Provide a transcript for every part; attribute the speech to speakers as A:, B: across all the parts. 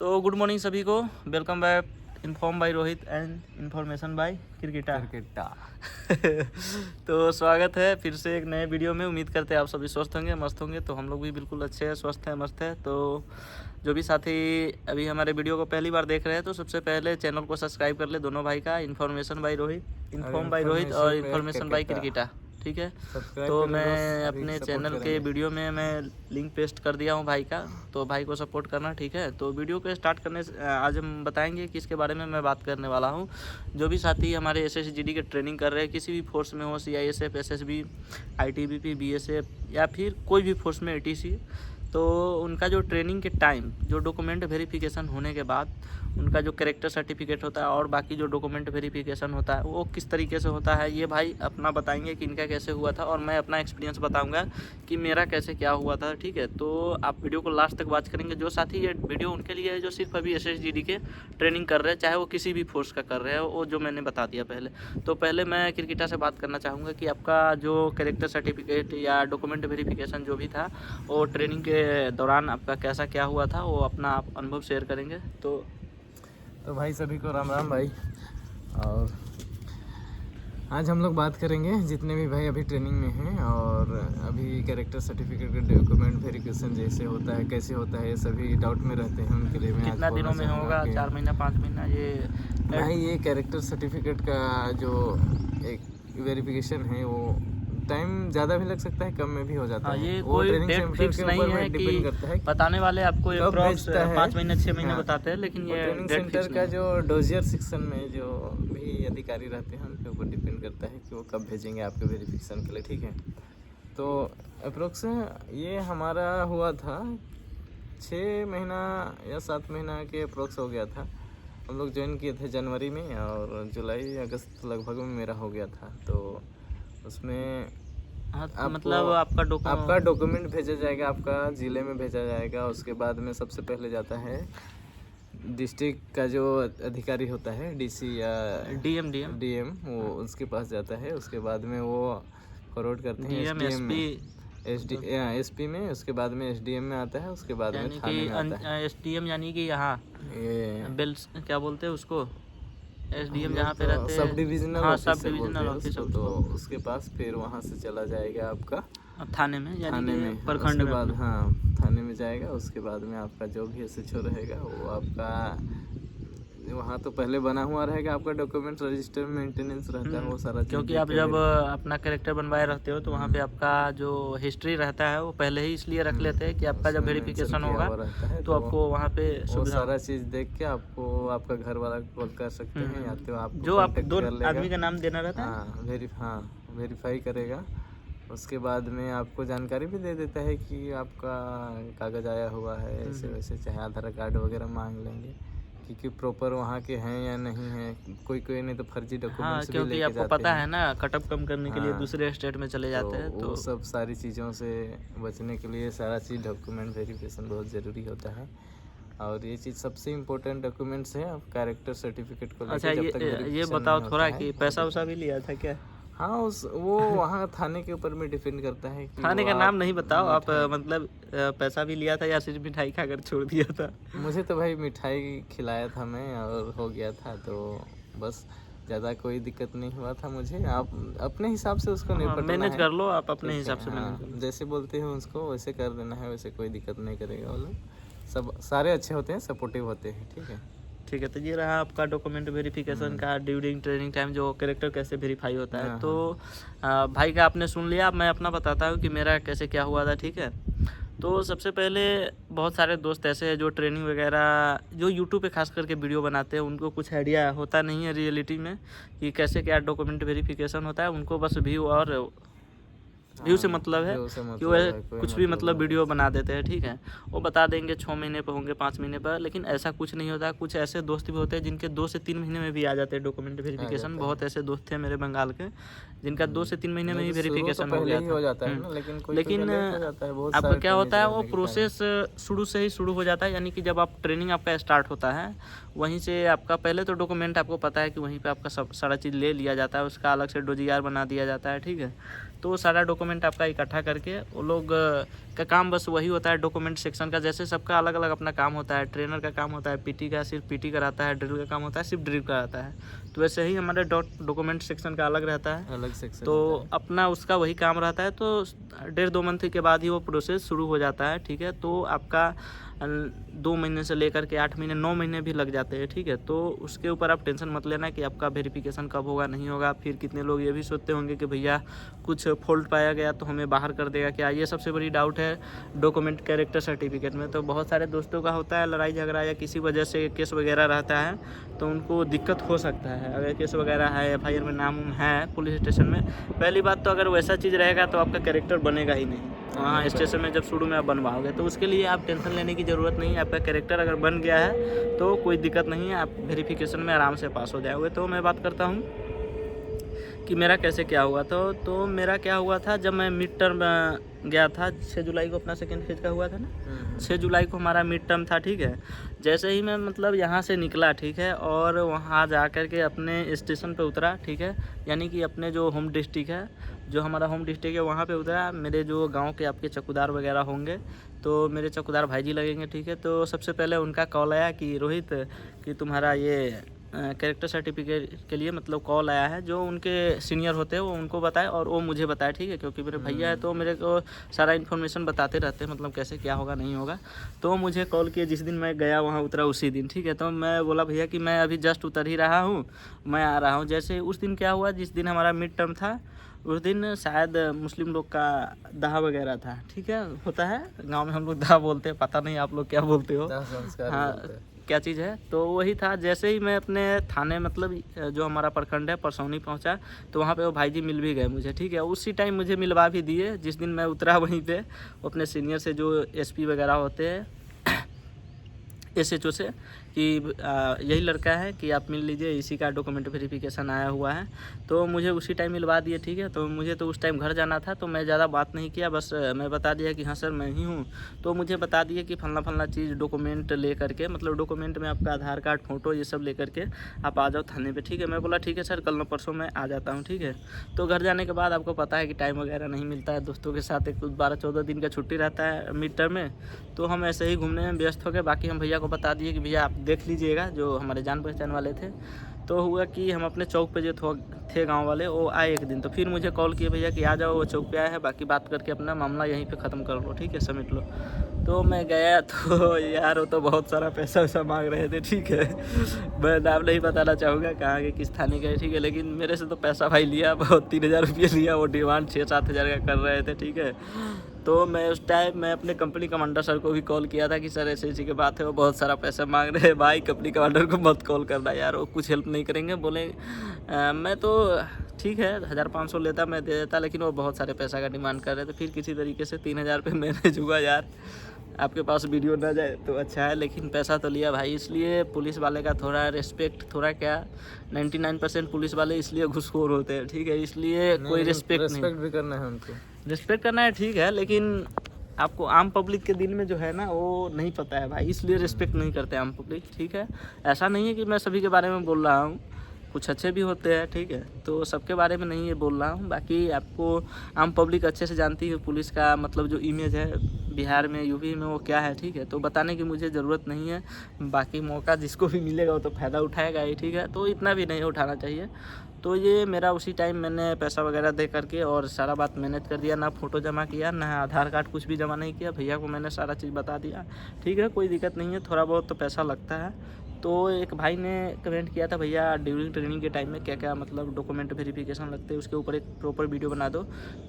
A: तो good morning सभी को, welcome back. Inform by Rohit and information by क्रिकेटा। तो स्वागत है फिर से एक नए वीडियो में। उम्मीद करते हैं आप सभी स्वस्थ होंगे, मस्त होंगे। तो हम लोग भी बिल्कुल अच्छे हैं, स्वस्थ हैं, मस्त हैं। तो जो भी साथी अभी हमारे वीडियो को पहली बार देख रहे हैं तो सबसे पहले चैनल को सब्सक्राइब कर ले, दोनों भाई का, information bye Rohit, inform by Rohit और इन्फॉर्मेशन बाय क्रिकेटा, ठीक है। तो मैं अपने चैनल के वीडियो में मैं लिंक पेस्ट कर दिया हूँ भाई का, तो भाई को सपोर्ट करना, ठीक है। तो वीडियो को स्टार्ट करने से आज हम बताएंगे कि इसके बारे में मैं बात करने वाला हूँ। जो भी साथी हमारे SSGD के ट्रेनिंग कर रहे हैं, किसी भी फोर्स में हो, CISF, SSB, ITBP, BSF या फिर कोई भी फोर्स में ATC, तो उनका जो ट्रेनिंग के टाइम जो डॉक्यूमेंट वेरिफिकेशन होने के बाद उनका जो कैरेक्टर सर्टिफिकेट होता है और बाकी जो डॉक्यूमेंट वेरिफिकेशन होता है वो किस तरीके से होता है, ये भाई अपना बताएंगे कि इनका कैसे हुआ था और मैं अपना एक्सपीरियंस बताऊंगा कि मेरा कैसे क्या हुआ था, ठीक है। तो आप वीडियो को लास्ट तक वॉच करेंगे। जो साथी ये वीडियो उनके लिए है जो सिर्फ अभी SSGD के ट्रेनिंग कर रहे हैं, चाहे वो किसी भी फोर्स का कर रहे हैं, वो जो मैंने बता दिया पहले। तो पहले मैं क्रिकेटा से बात करना चाहूँगा कि आपका जो कैरेक्टर सर्टिफिकेट या डॉक्यूमेंट वेरिफिकेशन जो भी था वो ट्रेनिंग के दौरान आपका कैसा क्या हुआ था, वो अपना आप अनुभव शेयर करेंगे। तो
B: भाई सभी को राम राम भाई। और आज हम लोग बात करेंगे जितने भी भाई अभी ट्रेनिंग में हैं और अभी कैरेक्टर सर्टिफिकेट का डॉक्यूमेंट वेरिफिकेशन जैसे होता है, कैसे होता है, ये सभी डाउट में रहते हैं। उनके लिए मैं
A: कितना दिनों में होगा, 4 महीना 5 महीना? ये
B: भाई ये कैरेक्टर सर्टिफिकेट का जो एक वेरिफिकेशन है वो टाइम ज़्यादा भी लग सकता है, कम में भी हो जाता है।
A: ये
B: वो
A: कोई
B: ट्रेनिंग
A: डेट
B: सेंटर
A: फिक्स
B: के
A: नहीं
B: ऊपर
A: है
B: में डिपेंड करता है।
A: बताने वाले आपको अप्रॉक्स 5 महीने 6 महीने
B: हाँ।
A: बताते हैं, लेकिन ये
B: ट्रेनिंग
A: डेट
B: सेंटर
A: फिक्स
B: का
A: नहीं।
B: जो डोजियर सेक्शन में जो भी अधिकारी रहते हैं उनके ऊपर डिपेंड करता है कि वो कब भेजेंगे आपके वेरिफिकेशन के लिए, ठीक है। तो अप्रोक्स ये हमारा हुआ था 6 महीना या 7 महीना के अप्रोक्स हो गया था। हम लोग ज्वाइन किए थे जनवरी में और जुलाई अगस्त लगभग में मेरा हो गया था। तो उसमें
A: हाँ, मतलब आपका
B: डॉक्यूमेंट भेजा जाएगा, आपका ज़िले में भेजा जाएगा। उसके बाद में सबसे पहले जाता है डिस्ट्रिक्ट का जो अधिकारी होता है, DC या DM, वो उसके पास जाता है। उसके बाद में वो फॉरवर्ड करते हैं SDM में, SP में। उसके बाद में SDM में आता है। उसके बाद में थाने में आता है।
A: SDM यानी कि यहाँ
B: ये
A: बेल्स क्या बोलते हैं उसको, SDM जहाँ पे रहते हैं,
B: सब डिविजनल
A: हाँ,
B: ऑफिसर
A: सब डिविजनल
B: बोलते हैं
A: ऑफिसर।
B: उसको। तो उसके पास फिर वहाँ से चला जाएगा आपका
A: थाने में, यानी
B: थाने में।
A: कि प्रखंड में।
B: बाद हाँ, थाने में जाएगा। उसके बाद में आपका जो भी SHO रहेगा वो आपका वहाँ तो पहले बना हुआ रहेगा, आपका डॉक्यूमेंट रजिस्टर में मेंटेनेंस रहता है वो सारा।
A: क्योंकि आप जब अपना कैरेक्टर बनवाए रहते हो तो वहाँ पे आपका जो हिस्ट्री रहता है वो पहले ही इसलिए रख लेते हैं कि आपका जब वेरिफिकेशन होगा तो आपको वहाँ पे
B: वो सारा चीज़ देख के आपको आपका घर वाला कॉल कर सकते हैं, या तो आप
A: जो आप 2 आदमी का नाम देना रहता है।
B: हाँ, वेरीफाई करेगा। उसके बाद में आपको जानकारी भी दे देता है कि आपका कागज़ आया हुआ है, ऐसे वैसे, चाहे आधार कार्ड वगैरह मांग लेंगे कि प्रॉपर वहाँ के हैं या नहीं हैं। कोई नहीं तो फर्जी डॉक्यूमेंट्स भी लेके जाते हैं।
A: आपको पता है ना, कटअप कम करने के लिए दूसरे स्टेट में चले जाते हैं।
B: तो सब सारी चीज़ों से बचने के लिए सारा चीज़ डॉक्यूमेंट वेरिफिकेशन बहुत ज़रूरी होता है। और ये चीज़ सबसे इम्पोर्टेंट डॉक्यूमेंट्स है कैरेक्टर सर्टिफिकेट को।
A: अच्छा, ये बताओ थोड़ा कि पैसा वैसा भी लिया था क्या?
B: हाँ, वो वहाँ थाने के ऊपर में डिपेंड करता है कि
A: थाने का नाम नहीं बताओ आप, मतलब पैसा भी लिया था या सिर्फ मिठाई खाकर छोड़ दिया था?
B: मुझे तो भाई मिठाई खिलाया था मैं और हो गया था, तो बस ज़्यादा कोई दिक्कत नहीं हुआ था मुझे। आप अपने हिसाब से उसको
A: मैनेज कर लो, आप अपने हिसाब से मैनेज कर लो।
B: जैसे बोलते हैं उसको वैसे कर देना है, वैसे कोई दिक्कत नहीं करेगा वो लोग। सब सारे अच्छे होते हैं, सपोर्टिव होते हैं, ठीक है।
A: ठीक है, तो ये रहा आपका डॉक्यूमेंट वेरिफिकेशन का ड्यूरिंग ट्रेनिंग टाइम जो कैरेक्टर कैसे वेरीफाई होता है। तो भाई का आपने सुन लिया, मैं अपना बताता हूँ कि मेरा कैसे क्या हुआ था, ठीक है। तो सबसे पहले बहुत सारे दोस्त ऐसे हैं जो ट्रेनिंग वगैरह जो यूट्यूब पे खास करके वीडियो बनाते हैं, उनको कुछ आइडिया होता नहीं है रियलिटी में कि कैसे क्या डॉक्यूमेंट वेरिफिकेशन होता है। उनको बस व्यू से मतलब है कि वो कुछ भी मतलब वीडियो बना देते हैं, ठीक है। वो बता देंगे 6 महीने पर होंगे, 5 महीने पर, लेकिन ऐसा कुछ नहीं होता। कुछ ऐसे दोस्त भी होते हैं जिनके 2 से 3 महीने में भी आ जाते हैं डॉक्यूमेंट वेरिफिकेशन। बहुत ऐसे दोस्त थे मेरे बंगाल के जिनका 2 से 3 महीने में ही वेरिफिकेशन हो गया था। लेकिन आपका क्या होता है, वो प्रोसेस शुरू से ही शुरू हो जाता है। यानी कि जब आप ट्रेनिंग आपका स्टार्ट होता है वहीं से आपका पहले तो डॉक्यूमेंट आपको पता है कि वहीं पे आपका सब सारा चीज़ ले लिया जाता है, उसका अलग से डोजियार बना दिया जाता है, ठीक है। तो वो सारा डॉक्यूमेंट डॉक्यूमेंट आपका इकट्ठा करके वो लोग का काम बस वही होता है डॉक्यूमेंट सेक्शन का। जैसे सबका अलग अलग अपना काम होता है, ट्रेनर का काम होता है पीटी का सिर्फ पीटी कराता है, ड्रिल का काम होता है सिर्फ ड्रिल कराता है। तो वैसे ही हमारे डॉक्यूमेंट सेक्शन का अलग रहता है,
B: अलग सेक्शन
A: तो अपना उसका वही काम रहता है। तो 1.5-2 मंथ के बाद ही वो प्रोसेस शुरू हो जाता है, ठीक है। तो आपका 2 महीने से लेकर के 8 महीने 9 महीने भी लग जाते हैं, ठीक है। तो उसके ऊपर आप टेंशन मत लेना कि आपका वेरिफिकेशन कब होगा नहीं होगा। फिर कितने लोग ये भी सोचते होंगे कि भैया कुछ फॉल्ट पाया गया तो हमें बाहर कर देगा क्या, ये सबसे बड़ी डाउट है डॉक्यूमेंट कैरेक्टर सर्टिफिकेट में। तो बहुत सारे दोस्तों का होता है लड़ाई झगड़ा या किसी वजह से केस वगैरह रहता है तो उनको दिक्कत हो सकता है। अगर केस वगैरह है, FIR में नाम है पुलिस स्टेशन में, पहली बात तो अगर वैसा चीज़ रहेगा तो आपका कैरेक्टर बनेगा ही नहीं वहाँ स्टेशन में जब शुरू में आप बनवाओगे। तो उसके लिए आप टेंशन लेने की ज़रूरत नहीं है। आपका कैरेक्टर अगर बन गया है तो कोई दिक्कत नहीं है, आप वेरिफिकेशन में आराम से पास हो जाओगे। तो मैं बात करता हूँ कि मेरा कैसे क्या हुआ। तो मेरा क्या हुआ था, जब मैं मिड टर्म गया था 6 जुलाई को, अपना सेकेंड फेज का हुआ था ना, 6 जुलाई को हमारा मिड टर्म था, ठीक है। जैसे ही मैं मतलब यहाँ से निकला, ठीक है, और वहाँ जा कर के अपने स्टेशन पे उतरा, ठीक है, यानी कि अपने जो होम डिस्ट्रिक्ट है, जो हमारा होम डिस्ट्रिक्ट है वहाँ पे उतरा। मेरे जो गांव के आपके चौकीदार वगैरह होंगे तो मेरे चौकीदार भाईजी लगेंगे, ठीक है। तो सबसे पहले उनका कॉल आया कि रोहित कि तुम्हारा ये कैरेक्टर सर्टिफिकेट के लिए मतलब कॉल आया है। जो उनके सीनियर होते हैं वो उनको बताए और वो मुझे बताए, ठीक है, क्योंकि मेरे भैया है तो मेरे को सारा इन्फॉर्मेशन बताते रहते हैं, मतलब कैसे क्या होगा नहीं होगा। तो मुझे कॉल किए जिस दिन मैं गया वहाँ उतरा उसी दिन, ठीक है। तो मैं बोला भैया कि मैं अभी जस्ट उतर ही रहा हूँ, मैं आ रहा हूँ। जैसे उस दिन क्या हुआ, जिस दिन हमारा मिड टर्म था उस दिन शायद मुस्लिम लोग का दाह वगैरह था, ठीक है, होता है गांव में हम लोग दाह बोलते हैं, पता नहीं आप लोग क्या बोलते हो, हाँ क्या चीज़ है। तो वही था। जैसे ही मैं अपने थाने मतलब जो हमारा प्रखंड है परसौनी पहुंचा तो वहाँ पे वो भाईजी मिल भी गए मुझे, ठीक है। उसी टाइम मुझे मिलवा भी दिए जिस दिन मैं उतरा वहीं पे अपने सीनियर से जो SP वगैरह होते हैं SHO से कि यही लड़का है कि आप मिल लीजिए, इसी का डॉक्यूमेंट वेरिफिकेशन आया हुआ है। तो मुझे उसी टाइम मिलवा दिए, ठीक है। तो मुझे तो उस टाइम घर जाना था तो मैं ज़्यादा बात नहीं किया, बस मैं बता दिया कि हाँ सर मैं ही हूँ। तो मुझे बता दिए कि फलना चीज़ डॉक्यूमेंट ले करके, मतलब डॉक्यूमेंट में आपका आधार कार्ड फ़ोटो ये सब ले करके आप आ जाओ थाने पर, ठीक है। मैं बोला ठीक है सर, कल न परसों मैं आ जाता हूँ, ठीक है। तो घर जाने के बाद आपको पता है कि टाइम वगैरह नहीं मिलता है, दोस्तों के साथ एक 12-14 दिन का छुट्टी रहता है मिड टर्म में, तो हम ऐसे ही घूमने में व्यस्त हो गए। बाकी हम भैया को बता दिए कि भैया आप देख लीजिएगा, जो हमारे जान पहचान वाले थे। तो हुआ कि हम अपने चौक पे जो थे गांव वाले वो आए एक दिन, तो फिर मुझे कॉल किए भैया कि आ जाओ, वो चौक पे आया है, बाकी बात करके अपना मामला यहीं पे ख़त्म कर लो, ठीक है, समेट लो। तो मैं गया तो यार वो तो बहुत सारा पैसा वैसा मांग रहे थे, ठीक है। मैं नाम नहीं बताना चाहूँगा कहाँ के किस थाने गए, ठीक है, लेकिन मेरे से तो पैसा भाई लिया बहुत, 3,000 रुपये लिया। वो डिमांड 6-7 हज़ार का कर रहे थे, ठीक है। तो मैं उस टाइम मैं अपने कंपनी कमांडर सर को भी कॉल किया था कि सर ऐसी की बात है, वो बहुत सारा पैसा मांग रहे हैं। भाई कंपनी कमांडर को मत कॉल करना यार, वो कुछ हेल्प नहीं करेंगे। बोले मैं तो ठीक है 1,500 लेता मैं दे देता, लेकिन वो बहुत सारे पैसा का डिमांड कर रहे थे। फिर किसी तरीके से 3,000 रुपये मैनेज हुआ यार। आपके पास वीडियो ना जाए तो अच्छा है, लेकिन पैसा तो लिया भाई। इसलिए पुलिस वाले का थोड़ा रिस्पेक्ट, थोड़ा क्या 99% पुलिस वाले इसलिए घुसखोर होते हैं, ठीक है। इसलिए कोई रिस्पेक्ट
B: भी करना है उनको,
A: रिस्पेक्ट करना है, ठीक है, लेकिन आपको आम पब्लिक के दिल में जो है ना वो नहीं पता है भाई, इसलिए रिस्पेक्ट नहीं करते आम पब्लिक, ठीक है। ऐसा नहीं है कि मैं सभी के बारे में बोल रहा हूँ, कुछ अच्छे भी होते हैं, ठीक है, तो सबके बारे में नहीं ये बोल रहा हूँ। बाकी आपको आम पब्लिक अच्छे से जानती है पुलिस का मतलब जो इमेज है बिहार में, यूपी में, वो क्या है, ठीक है। तो बताने की मुझे ज़रूरत नहीं है। बाकी मौका जिसको भी मिलेगा वो तो फ़ायदा उठाएगा ही, ठीक है। तो इतना भी नहीं उठाना चाहिए। तो ये मेरा उसी टाइम मैंने पैसा वगैरह दे करके और सारा बात मैनेज कर दिया, ना फ़ोटो जमा किया, ना आधार कार्ड कुछ भी जमा नहीं किया। भैया को मैंने सारा चीज़ बता दिया, ठीक है, कोई दिक्कत नहीं है, थोड़ा बहुत तो पैसा लगता है। तो एक भाई ने कमेंट किया था भैया ड्यूरिंग ट्रेनिंग के टाइम में क्या क्या मतलब डॉक्यूमेंट वेरिफिकेशन लगते हैं, उसके ऊपर एक प्रॉपर वीडियो बना दो।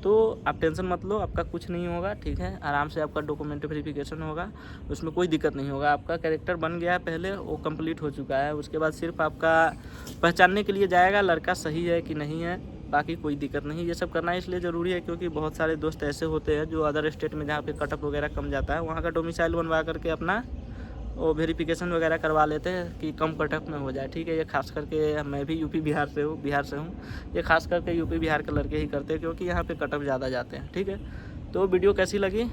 A: तो आप टेंशन मत लो, आपका कुछ नहीं होगा, ठीक है, आराम से आपका डॉक्यूमेंट वेरिफिकेशन होगा, उसमें कोई दिक्कत नहीं होगा। आपका कैरेक्टर बन गया है पहले, वो कंप्लीट हो चुका है। उसके बाद सिर्फ आपका पहचानने के लिए जाएगा लड़का सही है कि नहीं है, बाकी कोई दिक्कत नहीं। ये सब करना इसलिए ज़रूरी है क्योंकि बहुत सारे दोस्त ऐसे होते हैं जो अदर स्टेट में जहाँ पे कटअप वगैरह कम जाता है वहाँ का डोमिसाइल बनवा करके अपना वो वेरिफिकेशन वगैरह करवा लेते हैं कि कम कटअप में हो जाए, ठीक है। ये खास करके मैं भी यूपी बिहार से हूँ, ये खास करके यूपी बिहार के लड़के ही करते हैं क्योंकि यहाँ पे कटअप ज़्यादा जाते हैं, ठीक है। तो वीडियो कैसी लगी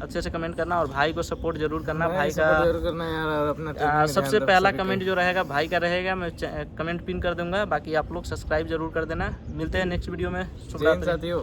A: अच्छे से कमेंट करना और भाई को सपोर्ट जरूर करना। भाई का
B: करना यार, और अपना
A: सबसे पहला कमेंट जो रहेगा भाई का रहेगा, मैं कमेंट पिन कर दूंगा। बाकी आप लोग सब्सक्राइब जरूर कर देना। मिलते हैं नेक्स्ट वीडियो में।
B: साथियों।